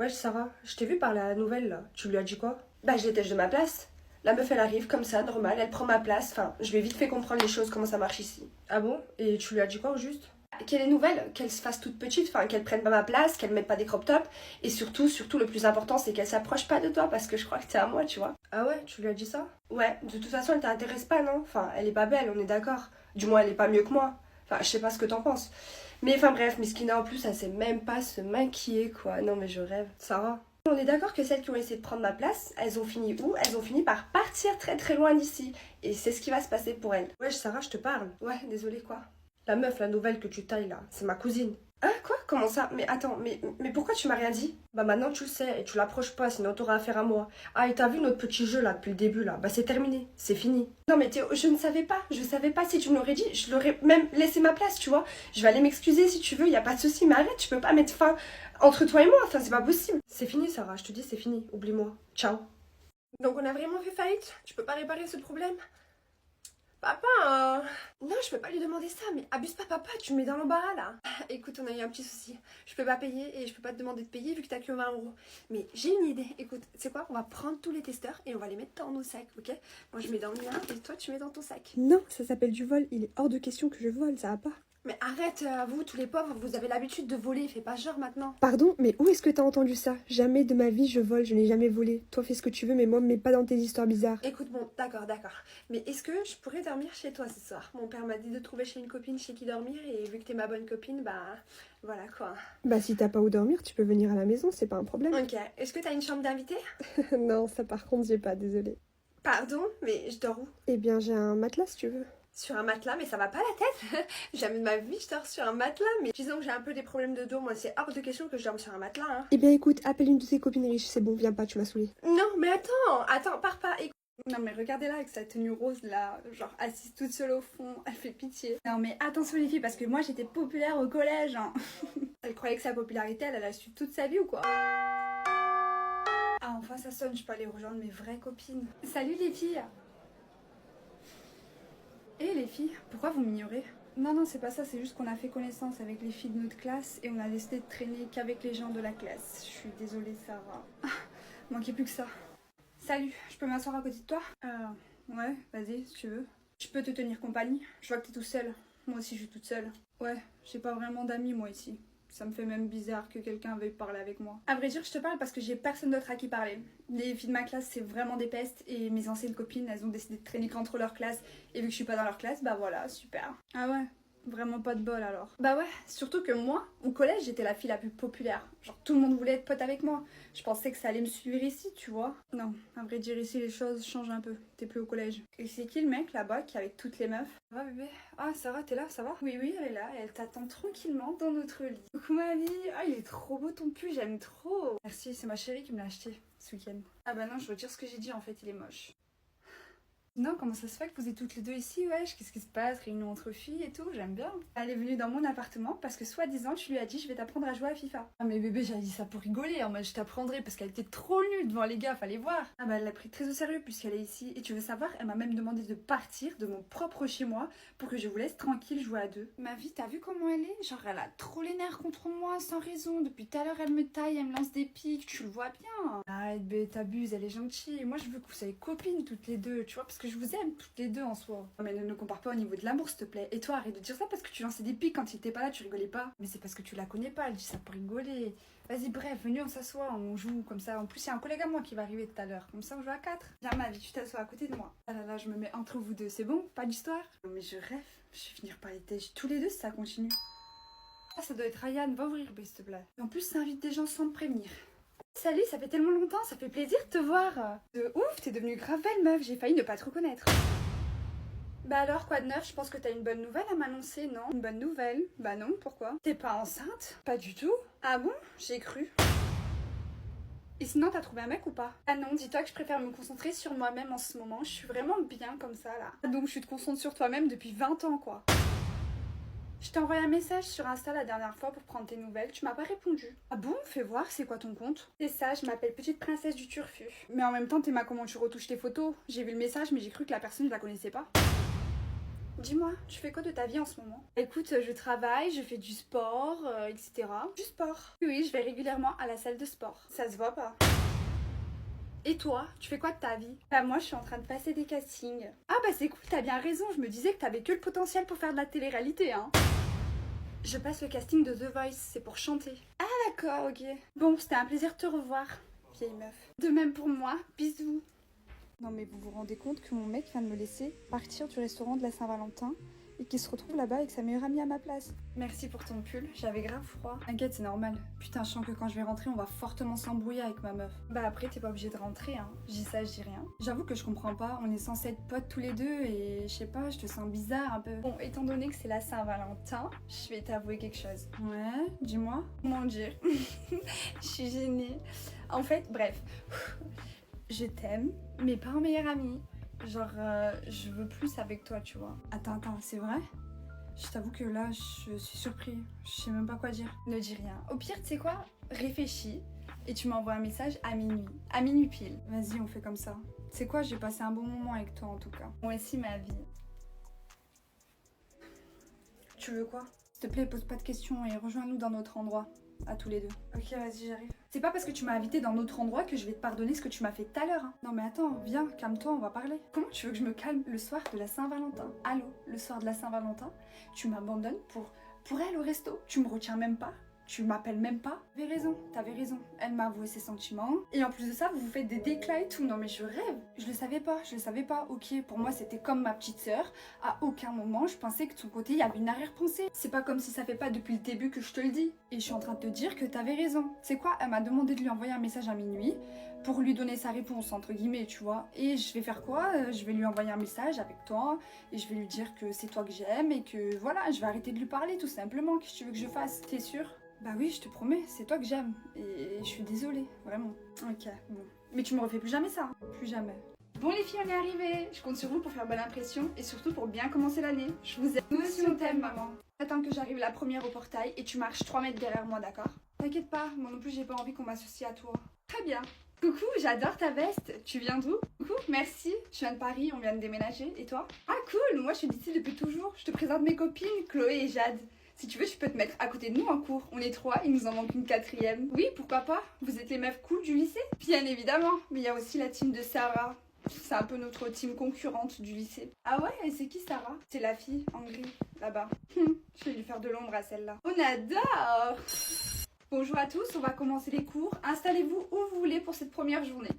Wesh Sarah, je t'ai vu parler à la nouvelle là. Tu lui as dit quoi? Bah je déteste de ma place. La meuf elle arrive comme ça, normal, elle prend ma place. Enfin, je lui ai vite fait comprendre les choses, comment ça marche ici. Ah bon? Et tu lui as dit quoi au juste? Qu'elle est nouvelle, qu'elle se fasse toute petite, enfin qu'elle prenne pas ma place, qu'elle mette pas des crop tops. Et surtout, le plus important c'est qu'elle s'approche pas de toi parce que je crois que t'es à moi, tu vois. Ah ouais, tu lui as dit ça? Ouais, de toute façon elle t'intéresse pas, non? Enfin, elle est pas belle, on est d'accord. Du moins elle est pas mieux que moi. Enfin, je sais pas ce que t'en penses. Mais enfin bref, Miskina en plus, elle sait même pas se maquiller quoi. Non mais je rêve. Sarah. On est d'accord que celles qui ont essayé de prendre ma place, elles ont fini où? Elles ont fini par partir très très loin d'ici. Et c'est ce qui va se passer pour elles. Wesh Sarah, je te parle. Ouais, désolée quoi. La meuf, la nouvelle que tu tailles là, c'est ma cousine. Hein, quoi? Comment ça? Mais attends, mais pourquoi tu m'as rien dit? Bah maintenant tu le sais et tu l'approches pas, sinon t'auras affaire à moi. Ah, et t'as vu notre petit jeu là depuis le début là? Bah c'est terminé, c'est fini. Non mais Théo, je ne savais pas, si tu me l'aurais dit, je l'aurais même laissé ma place, tu vois. Je vais aller m'excuser si tu veux, y a pas de souci, mais arrête, tu peux pas mettre fin entre toi et moi, enfin c'est pas possible. C'est fini Sarah, je te dis c'est fini, oublie-moi. Ciao. Donc on a vraiment fait faillite? Tu peux pas réparer ce problème? Papa, non, je peux pas lui demander ça, mais abuse pas, papa, tu me mets dans l'embarras là. Écoute, on a eu un petit souci. Je peux pas payer et je peux pas te demander de payer vu que t'as que 20 euros. Mais j'ai une idée. Écoute, c'est quoi? On va prendre tous les testeurs et on va les mettre dans nos sacs, ok? Moi, je mets dans le mien et toi, tu mets dans ton sac. Non, ça s'appelle du vol. Il est hors de question que je vole, ça va pas. Mais arrête, vous, tous les pauvres, vous avez l'habitude de voler. Fais pas genre maintenant. Pardon, mais où est-ce que t'as entendu ça? Jamais de ma vie je vole, je n'ai jamais volé. Toi fais ce que tu veux, mais moi me mets pas dans tes histoires bizarres. Écoute, bon, d'accord. Mais est-ce que je pourrais dormir chez toi ce soir? Mon père m'a dit de trouver chez une copine chez qui dormir et vu que t'es ma bonne copine, bah voilà quoi. Bah si t'as pas où dormir, tu peux venir à la maison, c'est pas un problème. Ok, est-ce que t'as une chambre d'invité? Non, ça par contre j'ai pas, désolée. Pardon, mais je dors où? Eh bien j'ai un matelas si tu veux. Sur un matelas, mais ça va pas la tête. Jamais de ma vie je dors sur un matelas, mais disons que j'ai un peu des problèmes de dos, moi c'est hors de question que je dorme sur un matelas. Hein. Eh bien écoute, appelle une de tes copines riches, c'est bon, viens pas, tu m'as saoulée. Non, mais attends, pars pas. Non mais regardez-la avec sa tenue rose là, genre assise toute seule au fond, elle fait pitié. Non mais attention les filles, parce que moi j'étais populaire au collège. Hein. Elle croyait que sa popularité, elle a su toute sa vie ou quoi? Ah enfin ça sonne, je peux aller rejoindre mes vraies copines. Salut les filles. Et les filles, pourquoi vous m'ignorez? Non, c'est pas ça, c'est juste qu'on a fait connaissance avec les filles de notre classe et on a décidé de traîner qu'avec les gens de la classe. Je suis désolée, Sarah. Manquait plus que ça. Salut, je peux m'asseoir à côté de toi? Ouais, vas-y, si tu veux. Je peux te tenir compagnie? Je vois que t'es tout seul. Moi aussi, je suis toute seule. Ouais, j'ai pas vraiment d'amis, moi, ici. Ça me fait même bizarre que quelqu'un veuille parler avec moi. À vrai dire, je te parle parce que j'ai personne d'autre à qui parler. Les filles de ma classe, c'est vraiment des pestes et mes anciennes copines, elles ont décidé de traîner qu'entre leurs classes. Et vu que je suis pas dans leur classe, bah voilà, super. Ah ouais? Vraiment pas de bol alors. Bah ouais, surtout que moi, au collège, j'étais la fille la plus populaire. Genre tout le monde voulait être pote avec moi. Je pensais que ça allait me suivre ici, tu vois. Non, à vrai dire, ici les choses changent un peu. T'es plus au collège. Et c'est qui le mec là-bas qui est avec toutes les meufs? Ça va bébé? Ah ça va, t'es là, ça va? Oui, elle est là, elle t'attend tranquillement dans notre lit. Coucou ma vie, ah il est trop beau ton pull, j'aime trop. Merci, c'est ma chérie qui me l'a acheté ce week-end. Ah bah non, je retire ce que j'ai dit, en fait il est moche. Non, comment ça se fait que vous êtes toutes les deux ici, wesh? Qu'est-ce qui se passe? Réunion entre filles et tout, j'aime bien. Elle est venue dans mon appartement parce que soi-disant tu lui as dit je vais t'apprendre à jouer à FIFA. Ah mais bébé, j'avais dit ça pour rigoler, en mode je t'apprendrai parce qu'elle était trop nulle devant les gars, fallait voir. Ah bah elle l'a pris très au sérieux puisqu'elle est ici. Et tu veux savoir, elle m'a même demandé de partir de mon propre chez moi pour que je vous laisse tranquille jouer à deux. Ma vie, t'as vu comment elle est? Genre elle a trop les nerfs contre moi sans raison. Depuis tout à l'heure elle me taille, elle me lance des pics, tu le vois bien. Arrête bébé, t'abuses, elle est gentille. Moi je veux que vous soyez copines toutes les deux, tu vois, parce que je vous aime toutes les deux en soi. Non, mais ne compare pas au niveau de l'amour s'il te plaît. Et toi arrête de dire ça parce que tu lançais des pics quand il était pas là, tu rigolais pas. Mais c'est parce que tu la connais pas, elle dit ça pour rigoler. Vas-y bref, venez on s'assoit, on joue comme ça. En plus il y a un collègue à moi qui va arriver tout à l'heure. Comme ça on joue à 4. Viens ma vie, tu t'assois à côté de moi. Ah là là, je me mets entre vous deux, c'est bon? Pas d'histoire? Non mais je rêve, je vais finir par les têches tous les deux si ça continue. Ah ça doit être Ryan, va ouvrir s'il te plaît. Et en plus ça invite des gens sans me prévenir. Salut, ça fait tellement longtemps, ça fait plaisir de te voir. De ouf, t'es devenue grave belle meuf, j'ai failli ne pas te reconnaître. Bah alors, quoi de neuf? Je pense que t'as une bonne nouvelle à m'annoncer, non? Une bonne nouvelle? Bah non, pourquoi? T'es pas enceinte? Pas du tout. Ah bon? J'ai cru. Et sinon, t'as trouvé un mec ou pas? Ah non, dis-toi que je préfère me concentrer sur moi-même en ce moment, je suis vraiment bien comme ça là. Donc je te concentre sur toi-même depuis 20 ans quoi. Je t'ai envoyé un message sur Insta la dernière fois pour prendre tes nouvelles, tu m'as pas répondu. Ah bon? Fais voir, c'est quoi ton compte? C'est ça, je m'appelle Petite Princesse du Turfu. Mais en même temps, t'es comment tu retouches tes photos? J'ai vu le message mais j'ai cru que la personne je la connaissais pas. Dis-moi, tu fais quoi de ta vie en ce moment? Écoute, je travaille, je fais du sport, etc. Du sport? Oui, je vais régulièrement à la salle de sport. Ça se voit pas. Et toi, tu fais quoi de ta vie? Bah moi, je suis en train de passer des castings. Ah bah c'est cool, t'as bien raison, je me disais que t'avais que le potentiel pour faire de la télé-réalité, hein. Je passe le casting de The Voice, c'est pour chanter. Ah d'accord, ok. Bon, c'était un plaisir de te revoir, vieille meuf. De même pour moi, bisous. Non mais vous vous rendez compte que mon mec vient de me laisser partir du restaurant de la Saint-Valentin et qu'il se retrouve là-bas avec sa meilleure amie à ma place. Merci pour ton pull, j'avais grave froid. T'inquiète, c'est normal. Putain, je sens que quand je vais rentrer, on va fortement s'embrouiller avec ma meuf. Bah après, t'es pas obligé de rentrer, hein. Je dis ça, je dis rien. J'avoue que je comprends pas, on est censés être potes tous les deux et je sais pas, je te sens bizarre un peu. Bon, étant donné que c'est la Saint-Valentin, je vais t'avouer quelque chose. Ouais, dis-moi. Comment dire? Je suis gênée. En fait, bref. Je t'aime, mais pas en meilleure amie. Genre, je veux plus avec toi, tu vois. Attends, c'est vrai? Je t'avoue que là, je suis surpris. Je sais même pas quoi dire. Ne dis rien. Au pire, tu sais quoi? Réfléchis et tu m'envoies un message à minuit. À minuit pile. Vas-y, on fait comme ça. Tu sais quoi? J'ai passé un bon moment avec toi en tout cas. Moi aussi, ma vie. Tu veux quoi? S'il te plaît, pose pas de questions et rejoins-nous dans notre endroit. À tous les deux. Ok, vas-y, j'arrive. C'est pas parce que tu m'as invité dans notre endroit que je vais te pardonner ce que tu m'as fait tout à l'heure. Hein. Non mais attends, viens, calme-toi, on va parler. Comment tu veux que je me calme le soir de la Saint-Valentin? Allô, le soir de la Saint-Valentin, tu m'abandonnes pour elle au resto. Tu me retiens même pas. Tu m'appelles même pas. T'avais raison. Elle m'a avoué ses sentiments. Et en plus de ça, vous vous faites des déclats et tout. Non mais je rêve. Je le savais pas. Ok, pour moi c'était comme ma petite sœur. À aucun moment je pensais que de son côté il y avait une arrière-pensée. C'est pas comme si ça fait pas depuis le début que je te le dis. Et je suis en train de te dire que t'avais raison. C'est quoi? Elle m'a demandé de lui envoyer un message à minuit pour lui donner sa réponse entre guillemets, tu vois. Et je vais faire quoi? Je vais lui envoyer un message avec toi et je vais lui dire que c'est toi que j'aime et que voilà, je vais arrêter de lui parler tout simplement. Qu'est-ce que tu veux que je fasse? T'es sûre? Bah oui, je te promets, c'est toi que j'aime. Et je suis désolée, vraiment. Ok, bon. Mais tu me refais plus jamais ça, hein. Plus jamais. Bon les filles, on est arrivées. Je compte sur vous pour faire bonne impression et surtout pour bien commencer l'année. Je vous aime. Nous aussi on t'aime, maman. Attends que j'arrive la première au portail et tu marches 3 mètres derrière moi, d'accord? T'inquiète pas, moi non plus j'ai pas envie qu'on m'associe à toi. Très bien. Coucou, j'adore ta veste. Tu viens d'où? Coucou, merci. Je viens de Paris, on vient de déménager. Et toi? Ah cool, moi je suis d'ici depuis toujours. Je te présente mes copines, Chloé et Jade. Si tu veux, tu peux te mettre à côté de nous en cours. On est 3, il nous en manque une 4e. Oui, pourquoi pas? Vous êtes les meufs cool du lycée? Bien évidemment. Mais il y a aussi la team de Sarah. C'est un peu notre team concurrente du lycée. Ah ouais? Et c'est qui Sarah? C'est la fille en gris, là-bas. Je vais lui faire de l'ombre à celle-là. On adore! Bonjour à tous, on va commencer les cours. Installez-vous où vous voulez pour cette première journée.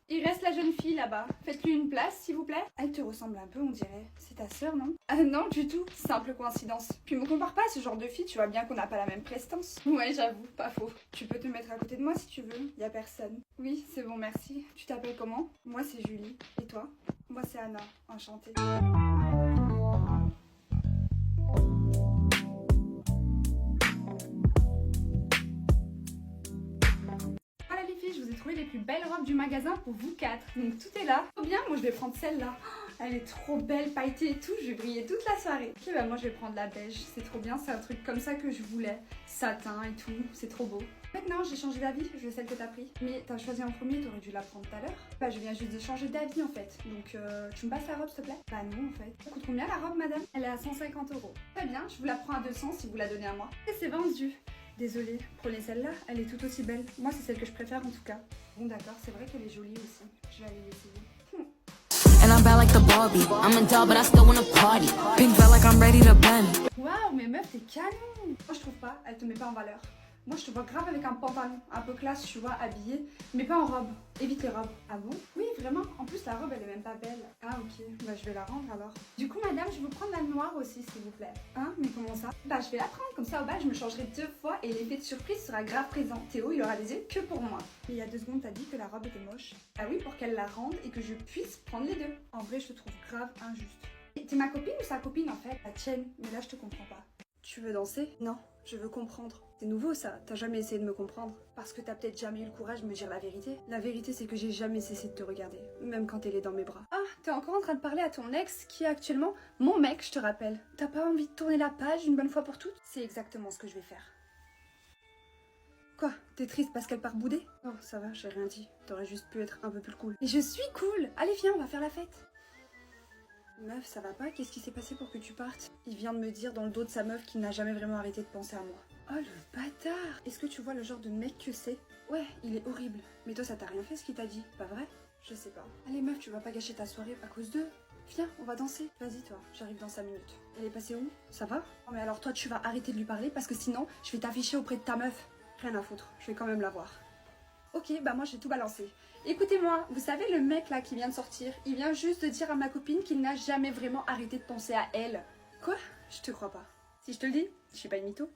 Il reste la jeune fille là-bas. Faites-lui une place, s'il vous plaît. Elle te ressemble un peu, on dirait. C'est ta sœur, non? Ah non, du tout. Simple coïncidence. Puis me compare pas à ce genre de fille, tu vois bien qu'on n'a pas la même prestance. Ouais, j'avoue, pas faux. Tu peux te mettre à côté de moi si tu veux. Y a personne. Oui, c'est bon, merci. Tu t'appelles comment? Moi, c'est Julie. Et toi? Moi, c'est Anna. Enchantée. Je vous ai trouvé les plus belles robes du magasin pour vous 4. Donc tout est là. Trop bien, moi je vais prendre celle-là. Oh, elle est trop belle, pailletée et tout. Je vais briller toute la soirée. Ok, bah moi je vais prendre la beige. C'est trop bien, c'est un truc comme ça que je voulais. Satin et tout, c'est trop beau. Maintenant j'ai changé d'avis, je veux celle que t'as pris. Mais t'as choisi en premier, t'aurais dû la prendre tout à l'heure. Bah je viens juste de changer d'avis en fait. Donc tu me passes la robe s'il te plaît? Bah non en fait. Ça coûte combien la robe madame? Elle est à 150 €. Très bien, je vous la prends à 200 si vous la donnez à moi. Et c'est vendu. Désolée, prenez celle-là, elle est tout aussi belle. Moi, c'est celle que je préfère en tout cas. Bon, d'accord, c'est vrai qu'elle est jolie aussi. Je vais aller l'essayer. And I'm bad like the Barbie. I'm a doll, but I still wanna party. Pink felt like I'm ready to bend. Waouh, mais meuf, t'es canon! Moi, je trouve pas, elle te met pas en valeur. Moi, je te vois grave avec un pantalon, un peu classe, tu vois, habillée, mais pas en robe. Évite les robes. Ah bon? Oui, vraiment. En plus, la robe, elle est même pas belle. Ah, ok. Bah, je vais la rendre alors. Du coup, madame, je vais vous prendre la noire aussi, s'il vous plaît. Hein? Mais comment ça? Bah, je vais la prendre. Comme ça, au bas, je me changerai 2 fois et l'effet de surprise sera grave présent. Théo, il aura des yeux que pour moi. Et il y a 2 secondes, t'as dit que la robe était moche. Ah oui, pour qu'elle la rende et que je puisse prendre les deux. En vrai, je te trouve grave injuste. T'es ma copine ou sa copine, en fait? La tienne. Mais là, je te comprends pas. Tu veux danser? Non, je veux comprendre. C'est nouveau ça, t'as jamais essayé de me comprendre. Parce que t'as peut-être jamais eu le courage de me dire la vérité. La vérité c'est que j'ai jamais cessé de te regarder, même quand elle est dans mes bras. Ah, t'es encore en train de parler à ton ex qui est actuellement mon mec, je te rappelle. T'as pas envie de tourner la page une bonne fois pour toutes? C'est exactement ce que je vais faire. Quoi? T'es triste parce qu'elle part bouder? Oh, ça va, j'ai rien dit. T'aurais juste pu être un peu plus cool. Et je suis cool! Allez viens, on va faire la fête! Meuf, ça va pas? Qu'est-ce qui s'est passé pour que tu partes? Il vient de me dire dans le dos de sa meuf qu'il n'a jamais vraiment arrêté de penser à moi. Oh le bâtard! Est-ce que tu vois le genre de mec que c'est? Ouais, il est horrible. Mais toi, ça t'a rien fait ce qu'il t'a dit, pas vrai? Je sais pas. Allez meuf, tu vas pas gâcher ta soirée à cause d'eux. Viens, on va danser. Vas-y toi, j'arrive dans 5 minutes. Elle est passée où? Ça va? Non mais alors toi, tu vas arrêter de lui parler parce que sinon, je vais t'afficher auprès de ta meuf. Rien à foutre, je vais quand même la voir. Ok, bah moi j'ai tout balancé. Écoutez-moi, vous savez le mec là qui vient de sortir, il vient juste de dire à ma copine qu'il n'a jamais vraiment arrêté de penser à elle. Quoi? Je te crois pas. Si je te le dis, je suis pas une mytho.